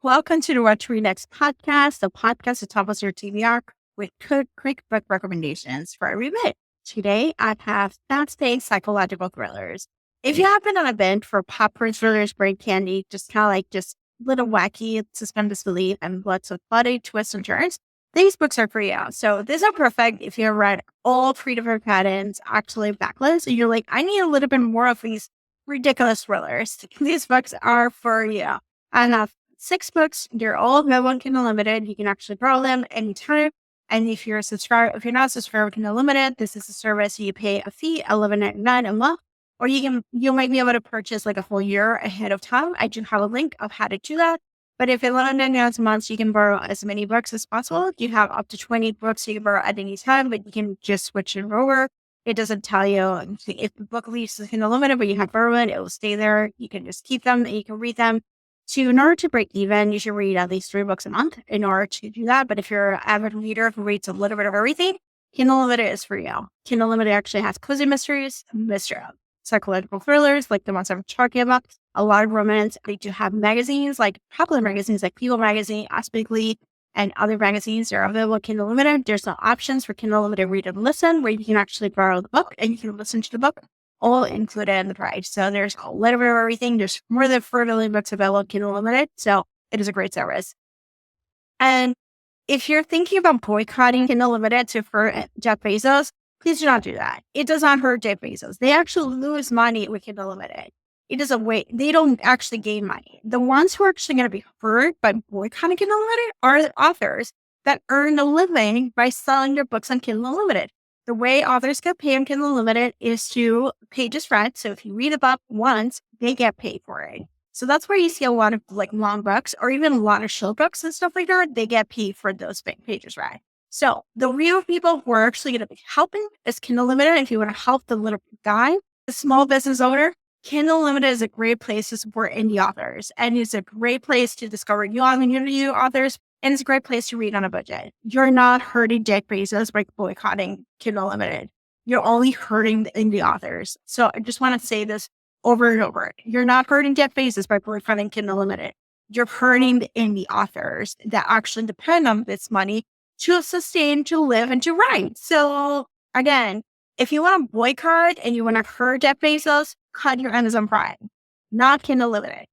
Welcome to the What to Read Next podcast, the podcast that topples your TBR with quick book recommendations for every bit. Today, I have fast-paced psychological thrillers. If you have been on a binge for popcorn thrillers, brain candy, just kind of like just little wacky, suspend disbelief, and lots of bloody twists and turns, these books are for you. So these are perfect if you've read all Frieda McFadden's actually backlist, and you're like, I need a little bit more of these ridiculous thrillers. These books are for you. I have 6 books. They're all available on Kindle Unlimited. You can actually borrow them anytime. And if you're not subscribed to Kindle Unlimited, this is a service you pay a fee, $11.99 a month, or you might be able to purchase like a whole year ahead of time. I do have a link of how to do that. But if $11.99 a month, you can borrow as many books as possible. You have up to 20 books you can borrow at any time, but you can just switch it over. It doesn't tell you if the book leaves the Kindle Unlimited, but you have borrowed it will stay there. You can just keep them and you can read them. In order to break even, you should read at least 3 books a month in order to do that. But if you're an avid reader who reads a little bit of everything, Kindle Unlimited is for you. Kindle Unlimited actually has cozy mysteries, psychological thrillers like the ones I'm talking about, a lot of romance. They do have magazines, like popular magazines like People Magazine, Us Weekly, and other magazines. They're available on Kindle Unlimited. There's no options for Kindle Unlimited Read and Listen, where you can actually borrow the book and you can listen to the book, all included in the price. So there's a little bit of everything. There's more than 4 million books available on Kindle Unlimited. So it is a great service. And if you're thinking about boycotting Kindle Unlimited to hurt Jeff Bezos, please do not do that. It does not hurt Jeff Bezos. They actually lose money with Kindle Unlimited. It is a way. They don't actually gain money. The ones who are actually going to be hurt by boycotting Kindle Unlimited are the authors that earn a living by selling their books on Kindle Unlimited. The way authors get paid on Kindle Unlimited is to pages read. So if you read a book once, they get paid for it. So that's where you see a lot of like long books or even a lot of short books and stuff like that. They get paid for those pages read. So the real people who are actually going to be helping is Kindle Unlimited. If you want to help the little guy, the small business owner, Kindle Unlimited is a great place to support indie authors. And it's a great place to discover new authors. And it's a great place to read on a budget. You're not hurting Jeff Bezos by boycotting Kindle Unlimited. You're only hurting the indie authors. So I just want to say this over and over. You're not hurting Jeff Bezos by boycotting Kindle Unlimited. You're hurting the indie authors that actually depend on this money to sustain, to live, and to write. So again, if you want to boycott and you want to hurt Jeff Bezos, cut your Amazon Prime, not Kindle Unlimited.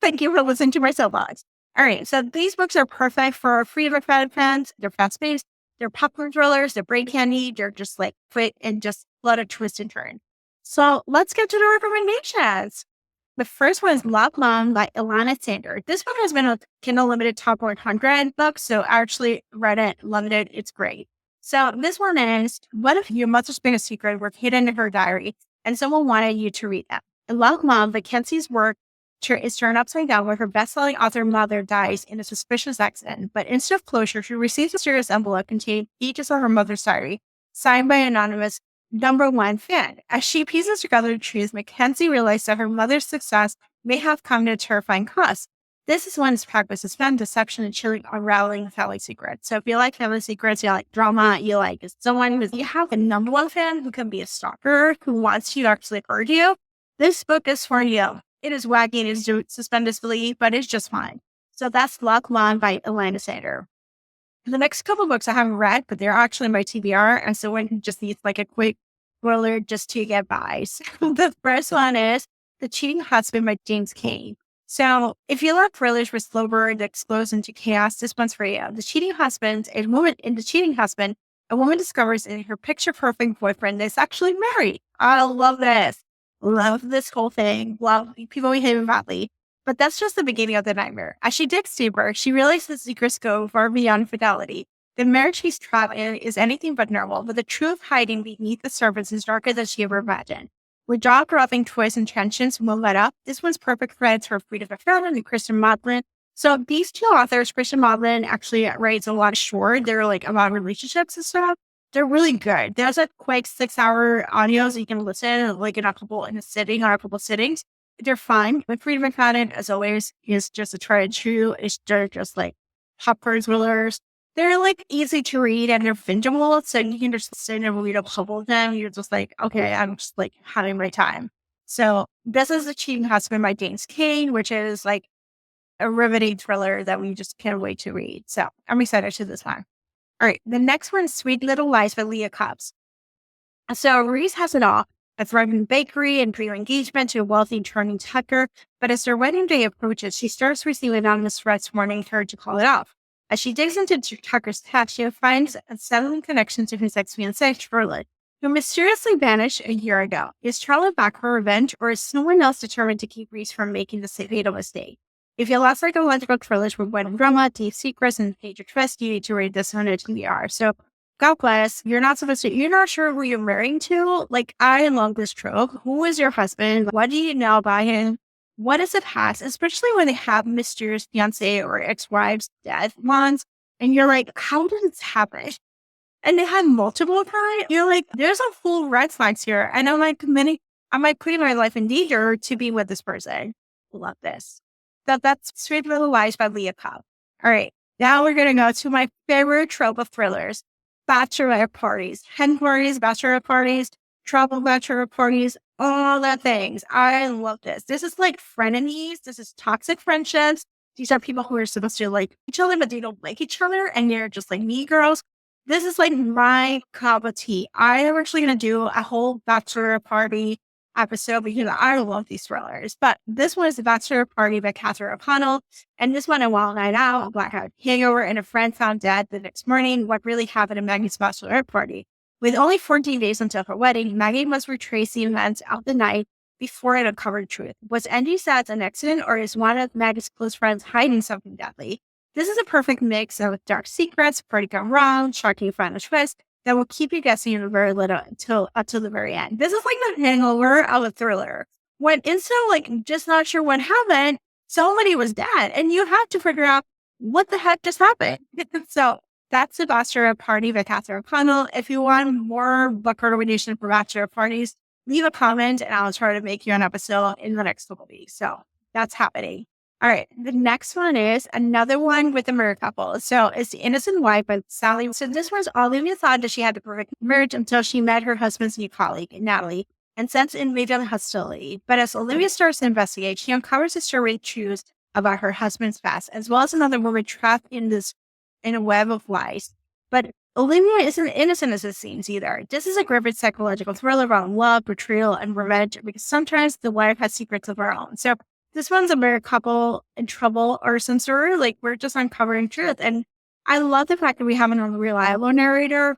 Thank you for listening to my soapbox. All right, so these books are perfect for Frieda McFadden fans. They're fast-paced, they're popcorn thrillers, they're brain candy, they're just like quick and just a lot of twist and turn. So let's get to the recommendations. The first one is Love Mom by Ilana Xander. This book has been a Kindle Unlimited top 100 book, so I actually read it, loved it, it's great. So this one is, what if your mother's biggest secret were hidden in her diary and someone wanted you to read them? In Love Mom, Mackenzie's work is turned upside down when her best-selling author mother dies in a suspicious accident. But instead of closure, she receives a mysterious envelope containing pages of her mother's diary, signed by an anonymous #1 fan. As she pieces together the truth, Mackenzie realizes that her mother's success may have come at a terrifying cost. This is one that's packed with suspense, deception, and chilling, unraveling family secrets. So if you like family secrets, you like drama, you like someone you have a #1 fan who can be a stalker, who wants you to actually hurt you, this book is for you. It is wacky, it is suspend disbelief, but it's just fine. So that's Love Mom by Ilana Xander. The next couple books I haven't read, but they're actually in my TBR, and so one just needs like a quick thriller just to get by. So the first one is The Cheating Husband by James Caine. So if you love thrillers with slow burn that explodes into chaos, this one's for you. In The Cheating Husband, a woman discovers in her picture-perfect boyfriend is actually married. I love this. Love this whole thing. Love people behave badly. But that's just the beginning of the nightmare. As she digs deeper, she realizes the secrets go far beyond fidelity. The marriage she's trapped in is anything but normal, but the truth hiding beneath the surface is darker than she ever imagined. With jaw-dropping twists and tensions won't let up, this one's perfect credits for Frieda McFadden and Kiersten Modglin. So these two authors, Kiersten Modglin actually writes a lot of short. They're like about relationships and stuff. They're really good. There's a quick 6-hour audios you can listen like in a couple sittings. They're fine. But Frieda McFadden, as always, is just a tried and true. They're just like popcorn thrillers. They're like easy to read and they're bingeable. So you can just sit and read a couple of them. You're just like, okay, I'm just like having my time. So this is The Cheating Husband by James Caine, which is like a riveting thriller that we just can't wait to read. So I'm excited to this one. All right. The next one is Sweet Little Lies by Leah Cups. So Reese has it all, a thriving bakery and pre-engagement to a wealthy turning Tucker. But as their wedding day approaches, she starts receiving anonymous threats warning her to call it off. As she digs into Tucker's text, she finds a settling connection to his ex-fiancée, Charlotte, who mysteriously vanished a year ago. Is Charlotte back for revenge, or is someone else determined to keep Reese from making the fatal mistake? If you love psychological thrillers with wedding drama, deep secrets, and major twists, you need to read this on a TBR. So, God bless. You're not sure who you're marrying to. Like, I love this trope. Who is your husband? What do you know about him? What is the past? Especially when they have mysterious fiancé or ex-wives dead ones. And you're like, how did this happen? And they had multiple times. You're like, there's a full red flags here. And I'm like, am I putting my life in danger to be with this person? Love this. That's Sweet Little Lies by Leah Cup. All right. Now we're going to go to my favorite trope of thrillers. Bachelorette parties, hen parties, bachelorette parties, travel bachelorette parties, all the things. I love this. This is like frenemies. This is toxic friendships. These are people who are supposed to like each other, but they don't like each other. And they're just like me girls. This is like my cup of tea. I am actually going to do a whole bachelorette party episode because I love these thrillers. But this one is The Bachelor Party by Catherine O'Connell. And this one, a wild night out, a blackout hangover, and a friend found dead the next morning. What really happened at Maggie's bachelorette party? With only 14 days until her wedding, Maggie must retrace the events of the night before it uncovered truth. Was Andy Sad's an accident, or is one of Maggie's close friends hiding something deadly? This is a perfect mix of dark secrets, party gone wrong, shocking final twist that will keep you guessing in very little until the very end. This is like the hangover of a thriller. When instead of like just not sure what happened, somebody was dead, and you have to figure out what the heck just happened. So that's The Bachelorette Party by Catherine O'Connell. If you want more book recommendation for bachelorette parties, leave a comment, and I'll try to make you an episode in the next couple of weeks. So that's happening. All right. The next one is another one with a married couple. So it's The Innocent Wife by Sally. So this one's Olivia thought that she had the perfect marriage until she met her husband's new colleague, Natalie, and sensed immediate hostility. But as Olivia starts to investigate, she uncovers a story truths about her husband's past, as well as another woman trapped in a web of lies. But Olivia isn't innocent as it seems either. This is a gripping psychological thriller about love, betrayal, and revenge, because sometimes the wife has secrets of her own. So this one's a married couple in trouble or some sort. Like, we're just uncovering truth. And I love the fact that we have an unreliable narrator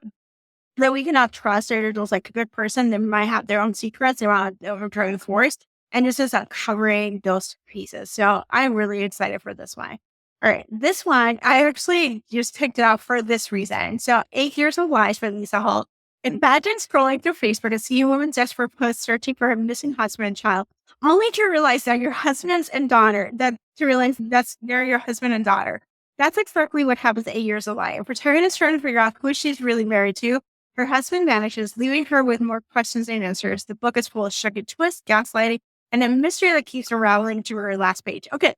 that we cannot trust. They're just like a good person. They might have their own secrets. They're on the driving force. And this is uncovering those pieces. So I'm really excited for this one. All right. This one, I actually just picked it up for this reason. So 8 Years of Lies by Lisa Holt. Imagine scrolling through Facebook and seeing a woman desperate posts searching for her missing husband and child, only to realize that your husband and daughter, they're your husband and daughter. That's exactly what happens 8 years of life. Protagonist trying to figure out who she's really married to. Her husband vanishes, leaving her with more questions than answers. The book is full of shocking twists, gaslighting, and a mystery that keeps unraveling to her last page. Okay.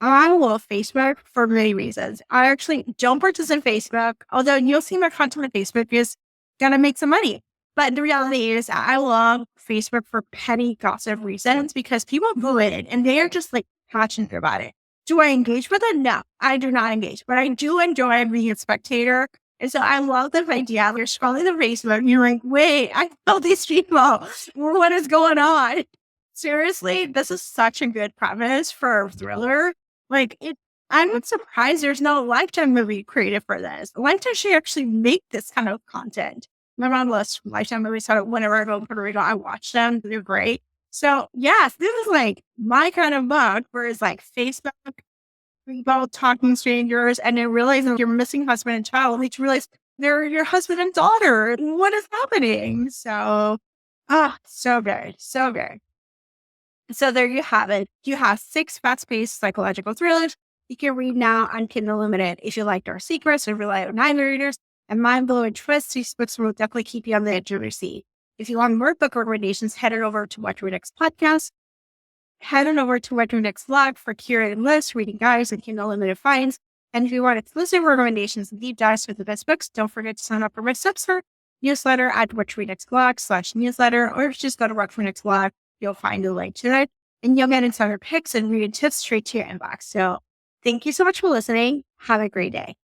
I love Facebook for many reasons. I actually don't purchase in Facebook, although you'll see my content on Facebook is gonna make some money. But the reality is I love Facebook for petty gossip reasons because people go in and they are just like passionate about it. Do I engage with it? No, I do not engage, but I do enjoy being a spectator. And so I love the idea. You're scrolling the Facebook and you're like, wait, I know these people. What is going on? Seriously, this is such a good premise for a thriller. I'm not surprised there's no Lifetime movie created for this. Lifetime should actually make this kind of content. My mom loves Lifetime movies, so whenever I go to Puerto Rico, I watch them. They're great. So, yes, this is like my kind of book where it's like Facebook, people talking to strangers, and then realizing you're missing husband and child, and you realize they're your husband and daughter. What is happening? So, so good. So good. So there you have it. You have 6 fast-paced psychological thrillers you can read now on Kindle Unlimited. If you like Dark Secrets or rely on narrators and mind-blowing twists, these books will definitely keep you on the edge of your seat. If you want more book recommendations, head on over to What Your Next Podcast. Head on over to What Your Next Blog for curated lists, reading guides, and Kindle Unlimited finds. And if you want exclusive recommendations and deep dives with the best books, don't forget to sign up for my Substack newsletter at whatyournextblog/newsletter, or just go to What Your Next Blog. You'll find a link to it. and you'll get insider picks and read tips straight to your inbox. So thank you so much for listening. Have a great day.